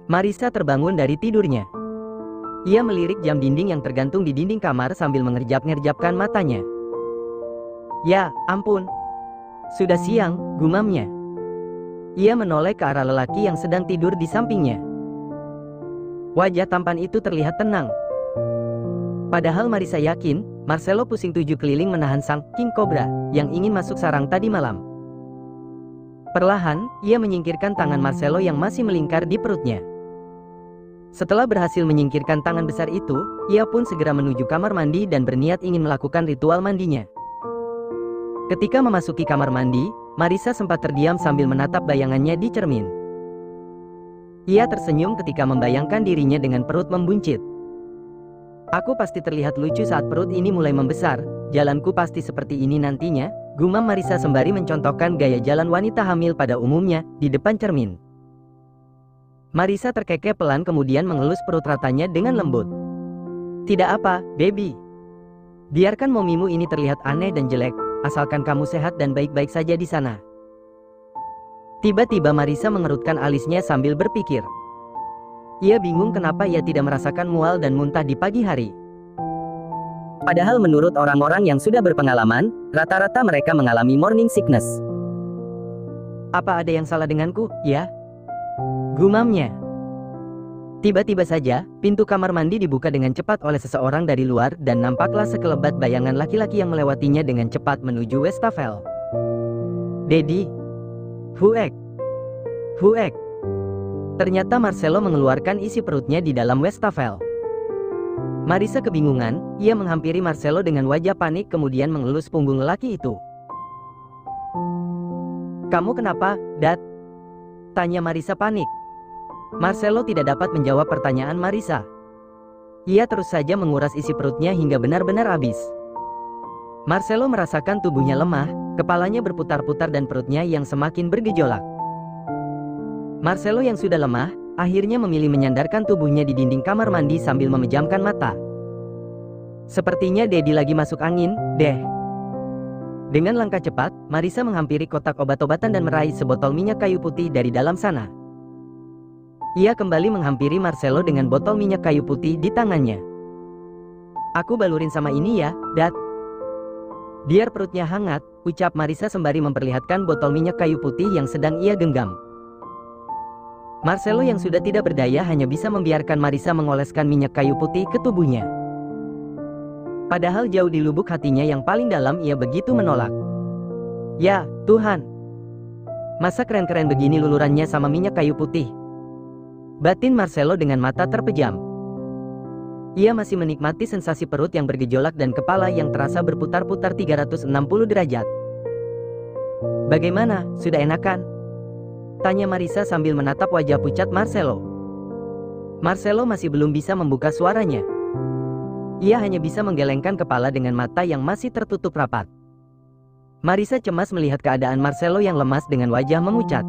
Marisa terbangun dari tidurnya. Ia melirik jam dinding yang tergantung di dinding kamar sambil mengerjap-ngerjapkan matanya. Ya, ampun. Sudah siang, gumamnya. Ia menoleh ke arah lelaki yang sedang tidur di sampingnya. Wajah tampan itu terlihat tenang. Padahal Marisa yakin, Marcelo pusing 7 keliling menahan sang King Cobra yang ingin masuk sarang tadi malam. Perlahan, ia menyingkirkan tangan Marcelo yang masih melingkar di perutnya. Setelah berhasil menyingkirkan tangan besar itu, ia pun segera menuju kamar mandi dan berniat ingin melakukan ritual mandinya. Ketika memasuki kamar mandi, Marisa sempat terdiam sambil menatap bayangannya di cermin. Ia tersenyum ketika membayangkan dirinya dengan perut membuncit. Aku pasti terlihat lucu saat perut ini mulai membesar, jalanku pasti seperti ini nantinya, gumam Marisa sembari mencontohkan gaya jalan wanita hamil pada umumnya, di depan cermin. Marisa terkekeh pelan kemudian mengelus perut ratanya dengan lembut. Tidak apa, baby. Biarkan momimu ini terlihat aneh dan jelek, asalkan kamu sehat dan baik-baik saja di sana. Tiba-tiba Marisa mengerutkan alisnya sambil berpikir. Ia bingung kenapa ia tidak merasakan mual dan muntah di pagi hari. Padahal menurut orang-orang yang sudah berpengalaman, rata-rata mereka mengalami morning sickness. Apa ada yang salah denganku, ya? Gumamnya. Tiba-tiba saja, pintu kamar mandi dibuka dengan cepat oleh seseorang dari luar dan nampaklah sekelebat bayangan laki-laki yang melewatinya dengan cepat menuju wastafel. Dedi. Huek. Huek. Ternyata Marcelo mengeluarkan isi perutnya di dalam wastafel. Marisa kebingungan, ia menghampiri Marcelo dengan wajah panik kemudian mengelus punggung lelaki itu. Kamu kenapa, Dad? Tanya Marisa panik. Marcelo tidak dapat menjawab pertanyaan Marisa. Ia terus saja menguras isi perutnya hingga benar-benar habis. Marcelo merasakan tubuhnya lemah, kepalanya berputar-putar dan perutnya yang semakin bergejolak. Marcelo yang sudah lemah, akhirnya memilih menyandarkan tubuhnya di dinding kamar mandi sambil memejamkan mata. Sepertinya Dedi lagi masuk angin, deh. Dengan langkah cepat, Marisa menghampiri kotak obat-obatan dan meraih sebotol minyak kayu putih dari dalam sana. Ia kembali menghampiri Marcelo dengan botol minyak kayu putih di tangannya. Aku balurin sama ini ya, Dad. Biar perutnya hangat, ucap Marisa sembari memperlihatkan botol minyak kayu putih yang sedang ia genggam. Marcelo yang sudah tidak berdaya hanya bisa membiarkan Marisa mengoleskan minyak kayu putih ke tubuhnya. Padahal jauh di lubuk hatinya yang paling dalam ia begitu menolak. Ya, Tuhan. Masa keren-keren begini lulurannya sama minyak kayu putih? Batin Marcelo dengan mata terpejam. Ia masih menikmati sensasi perut yang bergejolak dan kepala yang terasa berputar-putar 360 derajat. Bagaimana, sudah enakan? Tanya Marisa sambil menatap wajah pucat Marcelo. Marcelo masih belum bisa membuka suaranya. Ia hanya bisa menggelengkan kepala dengan mata yang masih tertutup rapat. Marisa cemas melihat keadaan Marcelo yang lemas dengan wajah memucat.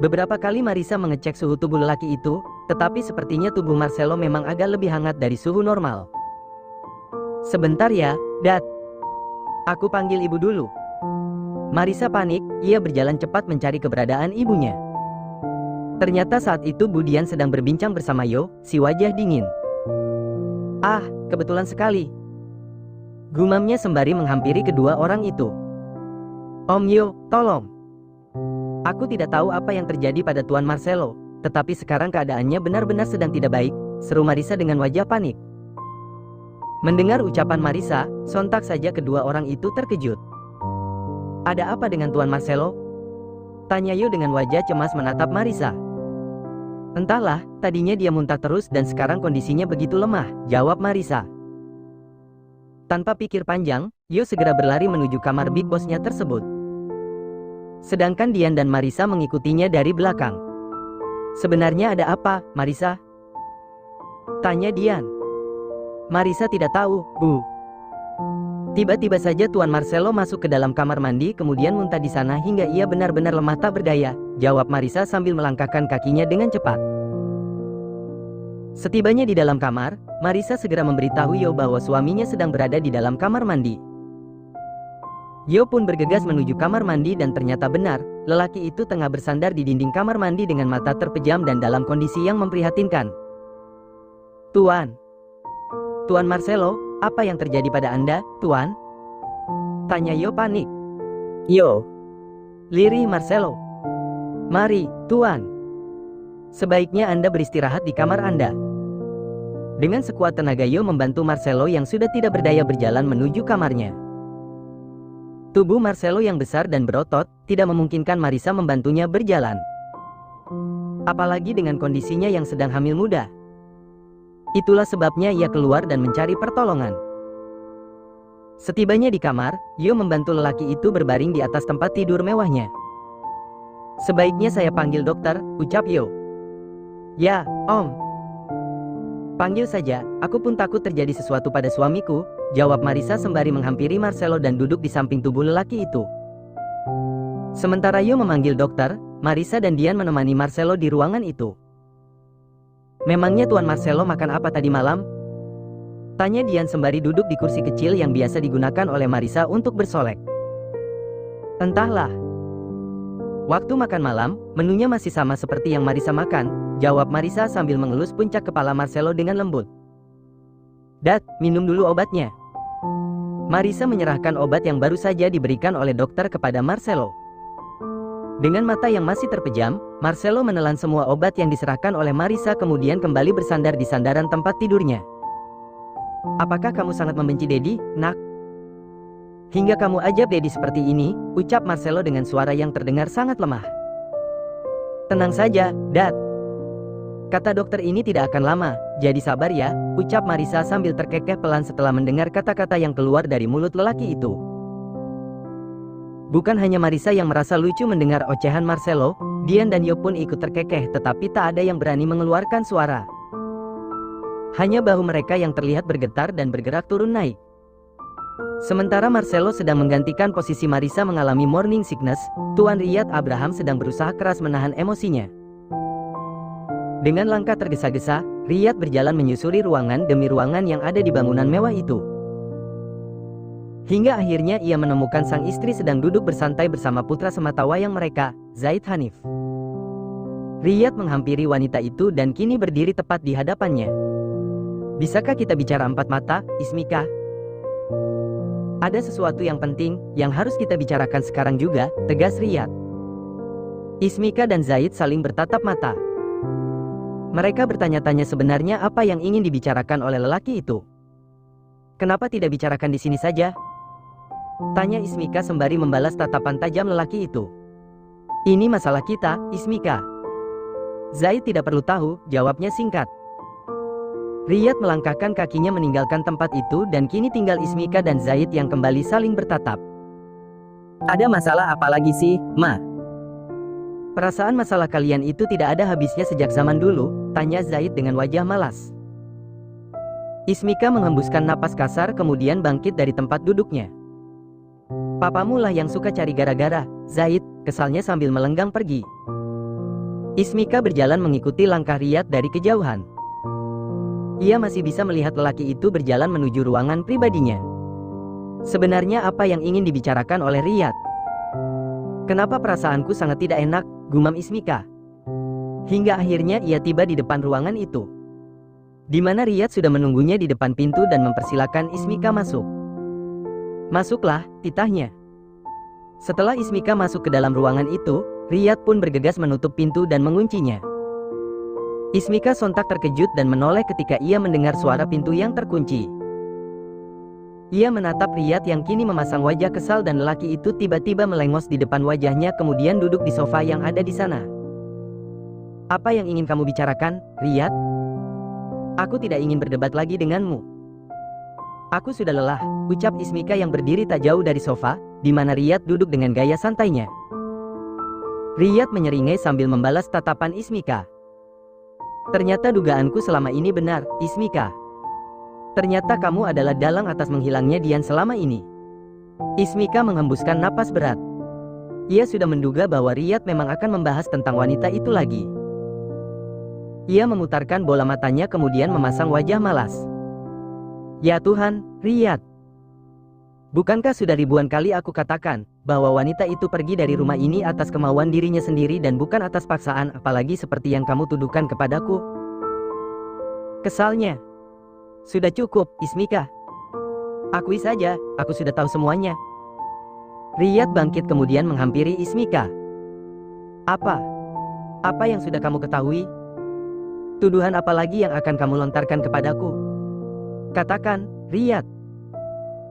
Beberapa kali Marisa mengecek suhu tubuh lelaki itu, tetapi sepertinya tubuh Marcelo memang agak lebih hangat dari suhu normal. Sebentar ya, Dad. Aku panggil ibu dulu. Marisa panik, ia berjalan cepat mencari keberadaan ibunya. Ternyata saat itu Bu Dian sedang berbincang bersama Yo, si wajah dingin. Ah, kebetulan sekali. Gumamnya sembari menghampiri kedua orang itu. Om Yo, tolong. Aku tidak tahu apa yang terjadi pada Tuan Marcelo, tetapi sekarang keadaannya benar-benar sedang tidak baik, seru Marisa dengan wajah panik. Mendengar ucapan Marisa, sontak saja kedua orang itu terkejut. Ada apa dengan Tuan Marcelo? Tanya Yo dengan wajah cemas menatap Marisa. Entahlah, tadinya dia muntah terus dan sekarang kondisinya begitu lemah, jawab Marisa. Tanpa pikir panjang, Yo segera berlari menuju kamar Big Boss-nya tersebut. Sedangkan Dian dan Marisa mengikutinya dari belakang. Sebenarnya ada apa, Marisa? Tanya Dian. Marisa tidak tahu, Bu. Tiba-tiba saja Tuan Marcelo masuk ke dalam kamar mandi kemudian muntah di sana hingga ia benar-benar lemah tak berdaya, jawab Marisa sambil melangkahkan kakinya dengan cepat. Setibanya di dalam kamar, Marisa segera memberitahu Yo bahwa suaminya sedang berada di dalam kamar mandi. Yo pun bergegas menuju kamar mandi dan ternyata benar, lelaki itu tengah bersandar di dinding kamar mandi dengan mata terpejam dan dalam kondisi yang memprihatinkan. Tuan. Tuan Marcelo, apa yang terjadi pada Anda, Tuan? Tanya Yo panik. Yo, Lirih Marcelo. Mari, Tuan. Sebaiknya Anda beristirahat di kamar Anda. Dengan sekuat tenaga Yo membantu Marcelo yang sudah tidak berdaya berjalan menuju kamarnya. Tubuh Marcelo yang besar dan berotot tidak memungkinkan Marisa membantunya berjalan. Apalagi dengan kondisinya yang sedang hamil muda. Itulah sebabnya ia keluar dan mencari pertolongan. Setibanya di kamar, Yo membantu lelaki itu berbaring di atas tempat tidur mewahnya. Sebaiknya saya panggil dokter, ucap Yo. Ya, Om. Panggil saja, aku pun takut terjadi sesuatu pada suamiku, jawab Marisa sembari menghampiri Marcelo dan duduk di samping tubuh lelaki itu. Sementara Yo memanggil dokter, Marisa dan Dian menemani Marcelo di ruangan itu. Memangnya Tuan Marcelo makan apa tadi malam? Tanya Dian sembari duduk di kursi kecil yang biasa digunakan oleh Marisa untuk bersolek. Entahlah. Waktu makan malam, menunya masih sama seperti yang Marisa makan, jawab Marisa sambil mengelus puncak kepala Marcelo dengan lembut. Dat, minum dulu obatnya. Marisa menyerahkan obat yang baru saja diberikan oleh dokter kepada Marcelo. Dengan mata yang masih terpejam, Marcelo menelan semua obat yang diserahkan oleh Marisa kemudian kembali bersandar di sandaran tempat tidurnya. Apakah kamu sangat membenci Dedi, nak? Hingga kamu ajab Dedi seperti ini, ucap Marcelo dengan suara yang terdengar sangat lemah. Tenang saja, Dat. Kata dokter ini tidak akan lama, jadi sabar ya, ucap Marisa sambil terkekeh pelan setelah mendengar kata-kata yang keluar dari mulut lelaki itu. Bukan hanya Marisa yang merasa lucu mendengar ocehan Marcelo, Dian dan Yo pun ikut terkekeh tetapi tak ada yang berani mengeluarkan suara. Hanya bahu mereka yang terlihat bergetar dan bergerak turun naik. Sementara Marcelo sedang menggantikan posisi Marisa mengalami morning sickness, Tuan Riyad Abraham sedang berusaha keras menahan emosinya. Dengan langkah tergesa-gesa, Riyad berjalan menyusuri ruangan demi ruangan yang ada di bangunan mewah itu. Hingga akhirnya ia menemukan sang istri sedang duduk bersantai bersama putra sematawayang mereka, Zaid Hanif. Riyad menghampiri wanita itu dan kini berdiri tepat di hadapannya. Bisakah kita bicara empat mata, Ismika? Ada sesuatu yang penting, yang harus kita bicarakan sekarang juga, tegas Riyad. Ismika dan Zaid saling bertatap mata. Mereka bertanya-tanya sebenarnya apa yang ingin dibicarakan oleh lelaki itu. Kenapa tidak bicarakan di sini saja? Tanya Ismika sembari membalas tatapan tajam lelaki itu. Ini masalah kita, Ismika. Zaid tidak perlu tahu, jawabnya singkat. Riyad melangkahkan kakinya meninggalkan tempat itu dan kini tinggal Ismika dan Zaid yang kembali saling bertatap. ada masalah apa lagi sih, Ma? Perasaan masalah kalian itu tidak ada habisnya sejak zaman dulu, tanya Zaid dengan wajah malas. Ismika menghembuskan napas kasar kemudian bangkit dari tempat duduknya. Papamu lah yang suka cari gara-gara, Zaid, kesalnya sambil melenggang pergi. Ismika berjalan mengikuti langkah Riyad dari kejauhan. Ia masih bisa melihat lelaki itu berjalan menuju ruangan pribadinya. Sebenarnya apa yang ingin dibicarakan oleh Riyad? Kenapa perasaanku sangat tidak enak, gumam Ismika. Hingga akhirnya ia tiba di depan ruangan itu. Di mana Riyad sudah menunggunya di depan pintu dan mempersilakan Ismika masuk. Masuklah, titahnya. Setelah Ismika masuk ke dalam ruangan itu, Riyad pun bergegas menutup pintu dan menguncinya. Ismika sontak terkejut dan menoleh ketika ia mendengar suara pintu yang terkunci. Ia menatap Riyad yang kini memasang wajah kesal dan lelaki itu tiba-tiba melengos di depan wajahnya kemudian duduk di sofa yang ada di sana. Apa yang ingin kamu bicarakan, Riyad? Aku tidak ingin berdebat lagi denganmu. Aku sudah lelah, ucap Ismika yang berdiri tak jauh dari sofa, di mana Riyad duduk dengan gaya santainya. Riyad menyeringai sambil membalas tatapan Ismika. Ternyata dugaanku selama ini benar, Ismika. Ternyata kamu adalah dalang atas menghilangnya Dian selama ini. Ismika menghembuskan napas berat. Ia sudah menduga bahwa Riyad memang akan membahas tentang wanita itu lagi. Ia memutarkan bola matanya kemudian memasang wajah malas. Ya Tuhan, Riyad. Bukankah sudah ribuan kali aku katakan, bahwa wanita itu pergi dari rumah ini atas kemauan dirinya sendiri dan bukan atas paksaan, apalagi seperti yang kamu tuduhkan kepadaku. Kesalnya. Sudah cukup, Ismika. Akui saja, aku sudah tahu semuanya. Riyad bangkit kemudian menghampiri Ismika. Apa? Apa yang sudah kamu ketahui? Tuduhan apa lagi yang akan kamu lontarkan kepadaku? Katakan, Riyad.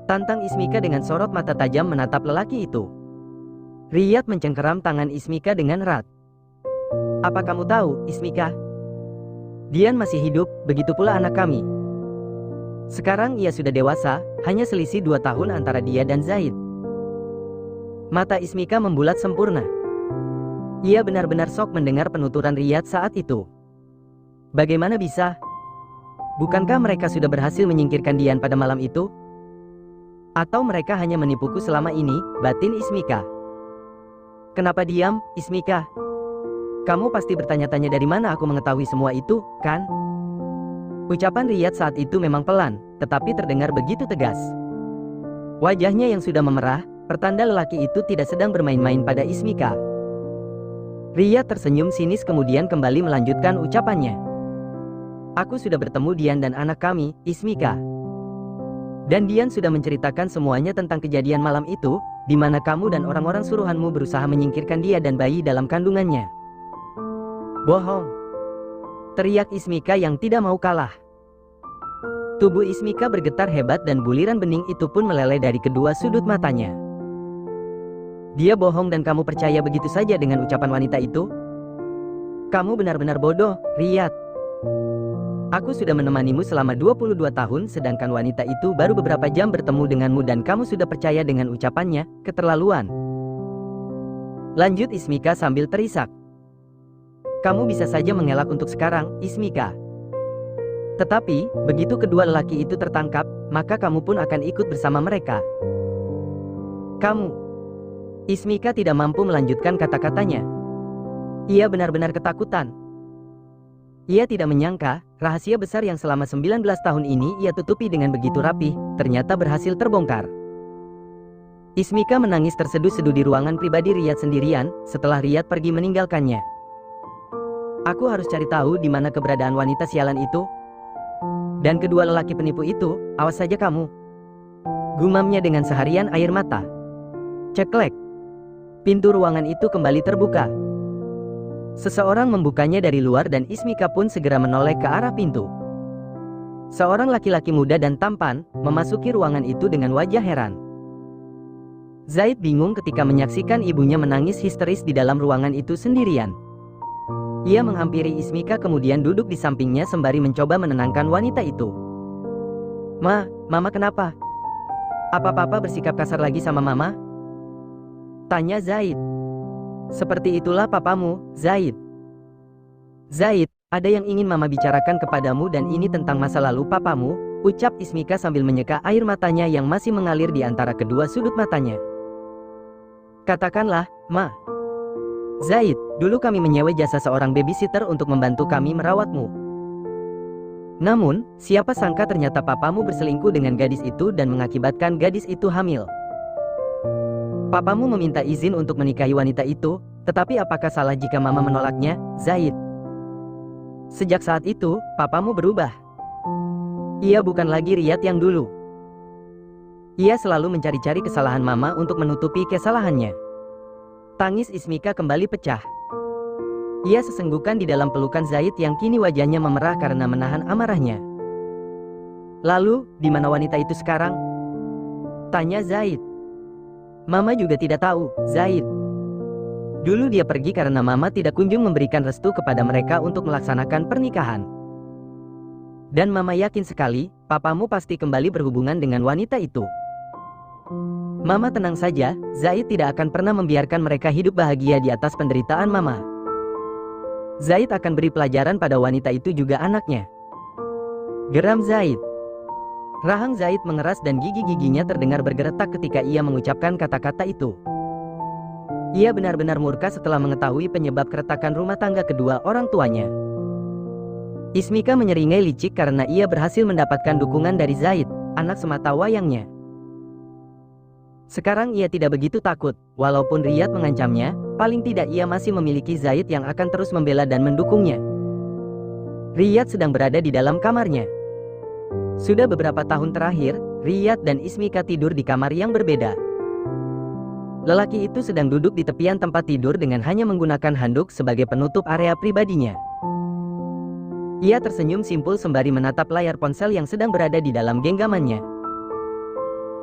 Tantang Ismika dengan sorot mata tajam menatap lelaki itu. Riyad mencengkeram tangan Ismika dengan erat. Apa kamu tahu, Ismika? Dian masih hidup, begitu pula anak kami. Sekarang ia sudah dewasa, hanya selisih 2 tahun antara dia dan Zaid. Mata Ismika membulat sempurna. Ia benar-benar shock mendengar penuturan Riyad saat itu. Bagaimana bisa? Bukankah mereka sudah berhasil menyingkirkan Dian pada malam itu? Atau mereka hanya menipuku selama ini, batin Ismika. Kenapa diam, Ismika? Kamu pasti bertanya-tanya dari mana aku mengetahui semua itu, kan? Ucapan Riyad saat itu memang pelan, tetapi terdengar begitu tegas. Wajahnya yang sudah memerah, pertanda lelaki itu tidak sedang bermain-main pada Ismika. Riyad tersenyum sinis kemudian kembali melanjutkan ucapannya. Aku sudah bertemu Dian dan anak kami, Ismika. Dan Dian sudah menceritakan semuanya tentang kejadian malam itu, di mana kamu dan orang-orang suruhanmu berusaha menyingkirkan dia dan bayi dalam kandungannya. Bohong! Teriak Ismika yang tidak mau kalah. Tubuh Ismika bergetar hebat dan buliran bening itu pun meleleh dari kedua sudut matanya. Dia bohong dan kamu percaya begitu saja dengan ucapan wanita itu? Kamu benar-benar bodoh, Riyad. Aku sudah menemanimu selama 22 tahun sedangkan wanita itu baru beberapa jam bertemu denganmu dan kamu sudah percaya dengan ucapannya, keterlaluan. Lanjut Ismika sambil terisak. Kamu bisa saja mengelak untuk sekarang, Ismika. Tetapi, begitu kedua lelaki itu tertangkap, maka kamu pun akan ikut bersama mereka. Kamu. Ismika tidak mampu melanjutkan kata-katanya. Ia benar-benar ketakutan. Ia tidak menyangka, rahasia besar yang selama 19 tahun ini ia tutupi dengan begitu rapih, ternyata berhasil terbongkar. Ismika menangis terseduh-seduh di ruangan pribadi Riyad sendirian, setelah Riyad pergi meninggalkannya. Aku harus cari tahu di mana keberadaan wanita sialan itu. Dan kedua lelaki penipu itu, awas saja kamu. Gumamnya dengan seharian air mata. Ceklek. Pintu ruangan itu kembali terbuka. Seseorang membukanya dari luar dan Ismika pun segera menoleh ke arah pintu. Seorang laki-laki muda dan tampan, memasuki ruangan itu dengan wajah heran. Zaid bingung ketika menyaksikan ibunya menangis histeris di dalam ruangan itu sendirian. Ia menghampiri Ismika kemudian duduk di sampingnya sembari mencoba menenangkan wanita itu. Mama kenapa? Apa papa bersikap kasar lagi sama mama? Tanya Zaid. Seperti itulah papamu, Zaid. Zaid, ada yang ingin mama bicarakan kepadamu dan ini tentang masa lalu papamu, ucap Ismika sambil menyeka air matanya yang masih mengalir di antara kedua sudut matanya. Katakanlah, Ma. Zaid, dulu kami menyewa jasa seorang babysitter untuk membantu kami merawatmu. Namun, siapa sangka ternyata papamu berselingkuh dengan gadis itu dan mengakibatkan gadis itu hamil. Papamu meminta izin untuk menikahi wanita itu, tetapi apakah salah jika mama menolaknya, Zaid? Sejak saat itu, papamu berubah. Ia bukan lagi Riyad yang dulu. Ia selalu mencari-cari kesalahan mama untuk menutupi kesalahannya. Tangis Ismika kembali pecah. Ia sesenggukan di dalam pelukan Zaid yang kini wajahnya memerah karena menahan amarahnya. Lalu, di mana wanita itu sekarang? Tanya Zaid. Mama juga tidak tahu, Zaid. Dulu dia pergi karena mama tidak kunjung memberikan restu kepada mereka untuk melaksanakan pernikahan. Dan mama yakin sekali, papamu pasti kembali berhubungan dengan wanita itu. Mama tenang saja, Zaid tidak akan pernah membiarkan mereka hidup bahagia di atas penderitaan mama. Zaid akan beri pelajaran pada wanita itu juga anaknya. Geram Zaid. Rahang Zaid mengeras dan gigi-giginya terdengar bergeretak ketika ia mengucapkan kata-kata itu. Ia benar-benar murka setelah mengetahui penyebab keretakan rumah tangga kedua orang tuanya. Ismika menyeringai licik karena ia berhasil mendapatkan dukungan dari Zaid, anak semata wayangnya. Sekarang ia tidak begitu takut, walaupun Riyad mengancamnya, paling tidak ia masih memiliki Zaid yang akan terus membela dan mendukungnya. Riyad sedang berada di dalam kamarnya. Sudah beberapa tahun terakhir, Riyad dan Ismika tidur di kamar yang berbeda. Lelaki itu sedang duduk di tepian tempat tidur dengan hanya menggunakan handuk sebagai penutup area pribadinya. Ia tersenyum simpul sembari menatap layar ponsel yang sedang berada di dalam genggamannya.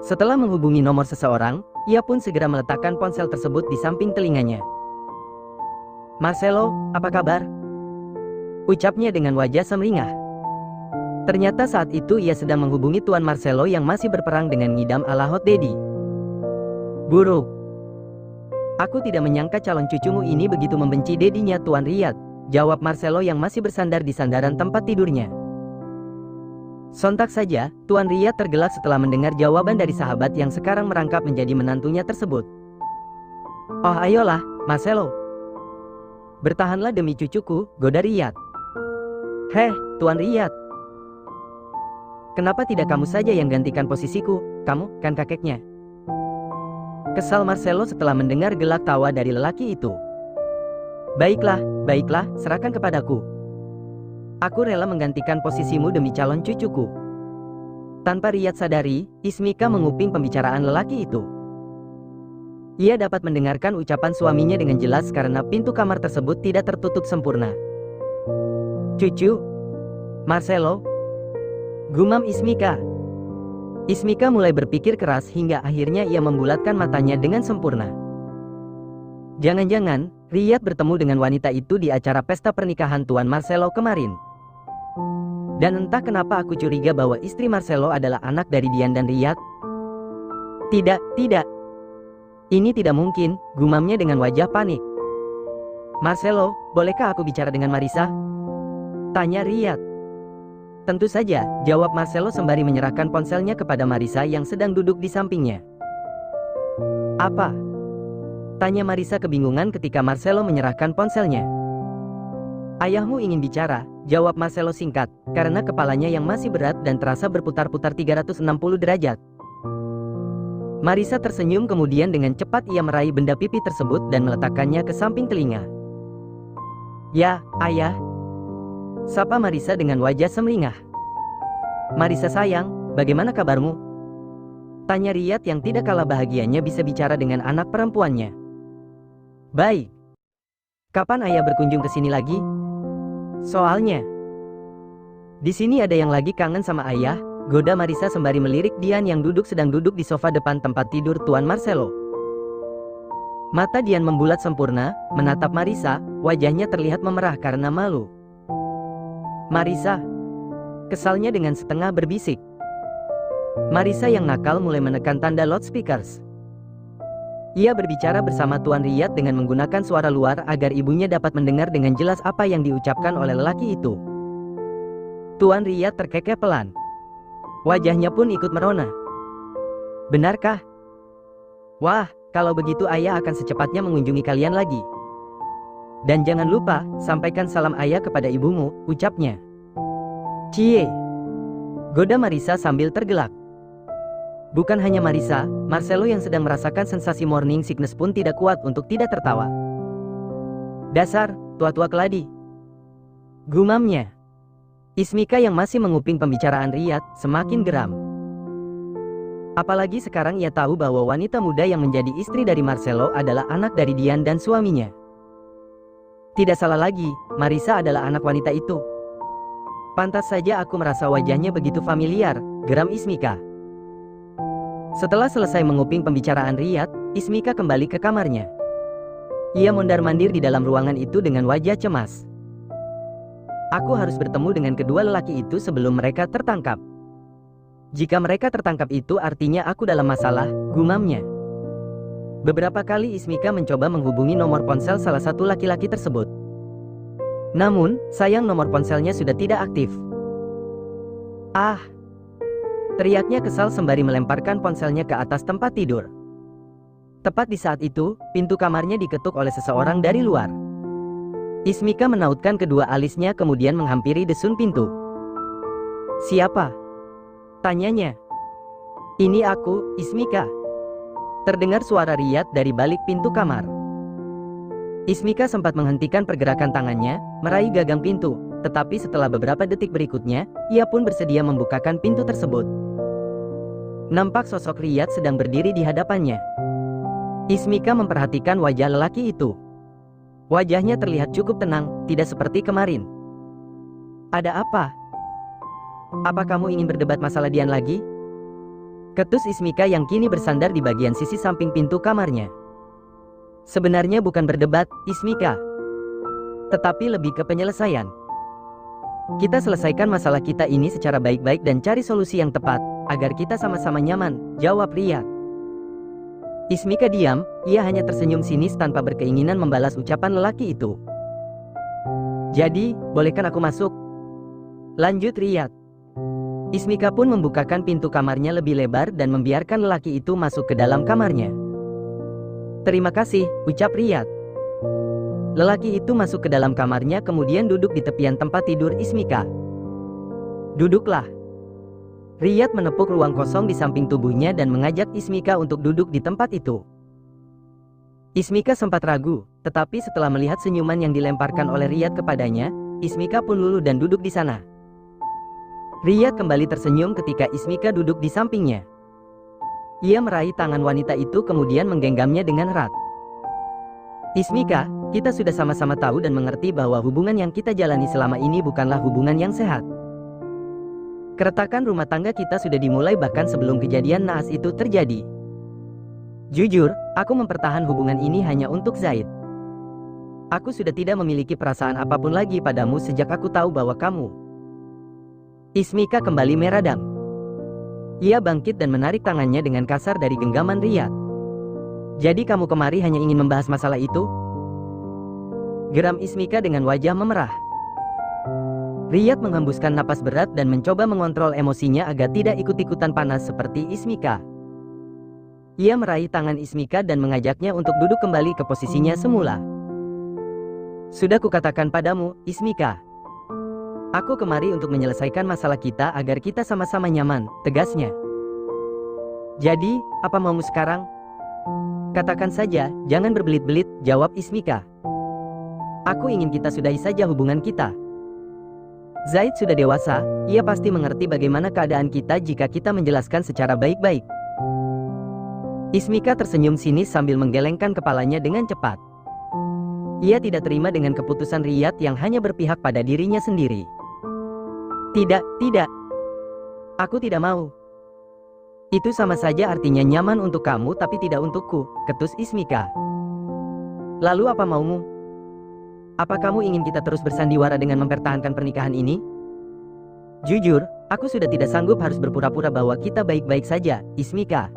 Setelah menghubungi nomor seseorang, ia pun segera meletakkan ponsel tersebut di samping telinganya. "Marcelo, apa kabar?" ucapnya dengan wajah semeringah. Ternyata saat itu ia sedang menghubungi Tuan Marcelo yang masih berperang dengan ngidam ala Hot Daddy. "Buruk. Aku tidak menyangka calon cucumu ini begitu membenci dedinya Tuan Riyad," jawab Marcelo yang masih bersandar di sandaran tempat tidurnya. Sontak saja, Tuan Riyad tergelak setelah mendengar jawaban dari sahabat yang sekarang merangkap menjadi menantunya tersebut. "Oh ayolah, Marcelo. Bertahanlah demi cucuku," goda Riyad. "Heh, Tuan Riyad. Kenapa tidak kamu saja yang gantikan posisiku? Kamu kan kakeknya." Kesal Marcelo setelah mendengar gelak tawa dari lelaki itu. Baiklah, serahkan kepadaku. Aku rela menggantikan posisimu demi calon cucuku." Tanpa Riyad sadari, Ismika menguping pembicaraan lelaki itu. Ia dapat mendengarkan ucapan suaminya dengan jelas karena pintu kamar tersebut tidak tertutup sempurna. "Cucu Marcelo," gumam Ismika. Ismika mulai berpikir keras hingga akhirnya ia membulatkan matanya dengan sempurna. Jangan-jangan Riyad bertemu dengan wanita itu di acara pesta pernikahan Tuan Marcelo kemarin. Dan entah kenapa aku curiga bahwa istri Marcelo adalah anak dari Dian dan Riyad. Tidak. Ini tidak mungkin, gumamnya dengan wajah panik. "Marcelo, bolehkah aku bicara dengan Marisa?" tanya Riyad. "Tentu saja," jawab Marcelo sembari menyerahkan ponselnya kepada Marisa yang sedang duduk di sampingnya. "Apa?" tanya Marisa kebingungan ketika Marcelo menyerahkan ponselnya. "Ayahmu ingin bicara," jawab Marcelo singkat, karena kepalanya yang masih berat dan terasa berputar-putar 360 derajat. Marisa tersenyum kemudian dengan cepat ia meraih benda pipi tersebut dan meletakkannya ke samping telinga. "Ya, ayah," sapa Marisa dengan wajah semeringah. "Marisa sayang, bagaimana kabarmu?" tanya Riyad yang tidak kalah bahagianya bisa bicara dengan anak perempuannya. "Baik. Kapan ayah berkunjung ke sini lagi? Soalnya di sini ada yang lagi kangen sama ayah," goda Marisa sembari melirik Dian yang sedang duduk di sofa depan tempat tidur Tuan Marcelo. Mata Dian membulat sempurna, menatap Marisa, wajahnya terlihat memerah karena malu. "Marisa," kesalnya dengan setengah berbisik. Marisa yang nakal mulai menekan tanda loudspeakers. Ia berbicara bersama Tuan Riyad dengan menggunakan suara luar agar ibunya dapat mendengar dengan jelas apa yang diucapkan oleh lelaki itu. Tuan Riyad terkekeh pelan. Wajahnya pun ikut merona. "Benarkah? Wah, kalau begitu ayah akan secepatnya mengunjungi kalian lagi. Dan jangan lupa, sampaikan salam ayah kepada ibumu," ucapnya. "Cie," goda Marisa sambil tergelak. Bukan hanya Marisa, Marcelo yang sedang merasakan sensasi morning sickness pun tidak kuat untuk tidak tertawa. "Dasar, tua-tua keladi," gumamnya. Ismika yang masih menguping pembicaraan Riyad, semakin geram. Apalagi sekarang ia tahu bahwa wanita muda yang menjadi istri dari Marcelo adalah anak dari Dian dan suaminya. Tidak salah lagi, Marisa adalah anak wanita itu. Pantas saja aku merasa wajahnya begitu familiar, geram Ismika. Setelah selesai menguping pembicaraan Riyad, Ismika kembali ke kamarnya. Ia mondar-mandir di dalam ruangan itu dengan wajah cemas. "Aku harus bertemu dengan kedua lelaki itu sebelum mereka tertangkap. Jika mereka tertangkap itu artinya aku dalam masalah," gumamnya. Beberapa kali Ismika mencoba menghubungi nomor ponsel salah satu laki-laki tersebut. Namun, sayang nomor ponselnya sudah tidak aktif. "Ah!" teriaknya kesal sembari melemparkan ponselnya ke atas tempat tidur. Tepat di saat itu, pintu kamarnya diketuk oleh seseorang dari luar. Ismika menautkan kedua alisnya kemudian menghampiri desun pintu. "Siapa?" tanyanya. "Ini aku, Ismika," Terdengar suara Riyad dari balik pintu kamar. Ismika sempat menghentikan pergerakan tangannya, meraih gagang pintu, tetapi setelah beberapa detik berikutnya, ia pun bersedia membukakan pintu tersebut. Nampak sosok Riyad sedang berdiri di hadapannya. Ismika memperhatikan wajah lelaki itu. Wajahnya terlihat cukup tenang, tidak seperti kemarin. Ada apa? Apa kamu ingin berdebat masalah Dian lagi? Ketus Ismika yang kini bersandar di bagian sisi samping pintu kamarnya. Sebenarnya bukan berdebat, Ismika. Tetapi lebih ke penyelesaian. Kita selesaikan masalah kita ini secara baik-baik dan cari solusi yang tepat, agar kita sama-sama nyaman, jawab Riyad. Ismika diam, ia hanya tersenyum sinis tanpa berkeinginan membalas ucapan lelaki itu. Jadi, bolehkan aku masuk? Lanjut Riyad. Ismika pun membukakan pintu kamarnya lebih lebar dan membiarkan lelaki itu masuk ke dalam kamarnya. Terima kasih, ucap Riyad. Lelaki itu masuk ke dalam kamarnya kemudian duduk di tepian tempat tidur Ismika. Duduklah. Riyad menepuk ruang kosong di samping tubuhnya dan mengajak Ismika untuk duduk di tempat itu. Ismika sempat ragu, tetapi setelah melihat senyuman yang dilemparkan oleh Riyad kepadanya, Ismika pun luluh dan duduk di sana. Riyad kembali tersenyum ketika Ismika duduk di sampingnya. Ia meraih tangan wanita itu kemudian menggenggamnya dengan erat. Ismika, kita sudah sama-sama tahu dan mengerti bahwa hubungan yang kita jalani selama ini bukanlah hubungan yang sehat. Keretakan rumah tangga kita sudah dimulai bahkan sebelum kejadian naas itu terjadi. Jujur, aku mempertahankan hubungan ini hanya untuk Zaid. Aku sudah tidak memiliki perasaan apapun lagi padamu sejak aku tahu bahwa kamu. Ismika kembali meradang. Ia bangkit dan menarik tangannya dengan kasar dari genggaman Riyad. Jadi kamu kemari hanya ingin membahas masalah itu? Geram Ismika dengan wajah memerah. Riyad menghembuskan napas berat dan mencoba mengontrol emosinya agar tidak ikut-ikutan panas seperti Ismika. Ia meraih tangan Ismika dan mengajaknya untuk duduk kembali ke posisinya semula. Sudah kukatakan padamu, Ismika. Aku kemari untuk menyelesaikan masalah kita agar kita sama-sama nyaman, tegasnya. Jadi, apa maumu sekarang? Katakan saja, jangan berbelit-belit, jawab Ismika. Aku ingin kita sudahi saja hubungan kita. Zaid sudah dewasa, ia pasti mengerti bagaimana keadaan kita jika kita menjelaskan secara baik-baik. Ismika tersenyum sinis sambil menggelengkan kepalanya dengan cepat. Ia tidak terima dengan keputusan Riyad yang hanya berpihak pada dirinya sendiri. Tidak. Aku tidak mau. Itu sama saja artinya nyaman untuk kamu tapi tidak untukku, ketus Ismika. Lalu apa maumu? Apa kamu ingin kita terus bersandiwara dengan mempertahankan pernikahan ini? Jujur, aku sudah tidak sanggup harus berpura-pura bahwa kita baik-baik saja, Ismika.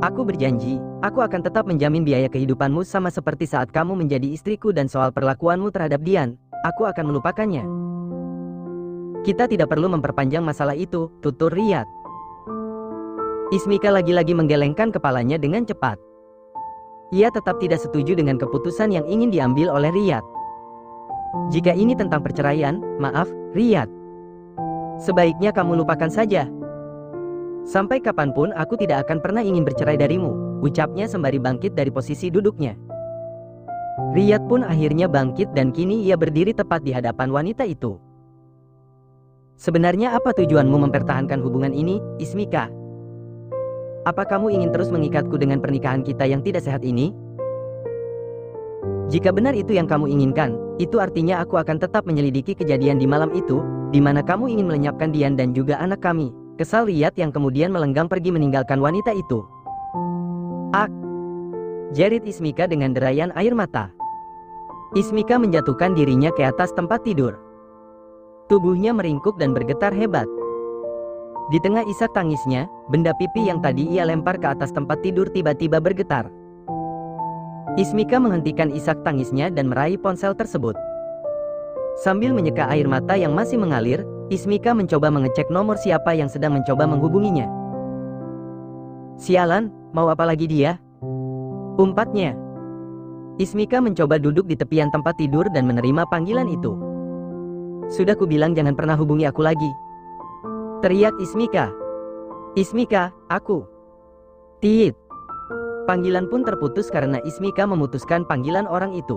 Aku berjanji, aku akan tetap menjamin biaya kehidupanmu sama seperti saat kamu menjadi istriku dan soal perlakuanmu terhadap Dian, aku akan melupakannya. Kita tidak perlu memperpanjang masalah itu, tutur Riyad. Ismika lagi-lagi menggelengkan kepalanya dengan cepat. Ia tetap tidak setuju dengan keputusan yang ingin diambil oleh Riyad. Jika ini tentang perceraian, maaf, Riyad. Sebaiknya kamu lupakan saja. Sampai kapanpun aku tidak akan pernah ingin bercerai darimu, ucapnya sembari bangkit dari posisi duduknya. Riyad pun akhirnya bangkit dan kini ia berdiri tepat di hadapan wanita itu. Sebenarnya apa tujuanmu mempertahankan hubungan ini, Ismika? Apa kamu ingin terus mengikatku dengan pernikahan kita yang tidak sehat ini? Jika benar itu yang kamu inginkan, itu artinya aku akan tetap menyelidiki kejadian di malam itu, di mana kamu ingin melenyapkan Dian dan juga anak kami. Kesal Riyad yang kemudian melenggang pergi meninggalkan wanita itu. Ak! Jerit Ismika dengan derayan air mata. Ismika menjatuhkan dirinya ke atas tempat tidur. Tubuhnya meringkuk dan bergetar hebat. Di tengah isak tangisnya, benda pipi yang tadi ia lempar ke atas tempat tidur tiba-tiba bergetar. Ismika menghentikan isak tangisnya dan meraih ponsel tersebut. Sambil menyeka air mata yang masih mengalir, Ismika mencoba mengecek nomor siapa yang sedang mencoba menghubunginya. Sialan, mau apa lagi dia? Umpatnya. Ismika mencoba duduk di tepian tempat tidur dan menerima panggilan itu. Sudah kubilang jangan pernah hubungi aku lagi. Teriak Ismika. Ismika, aku. Tit. Panggilan pun terputus karena Ismika memutuskan panggilan orang itu.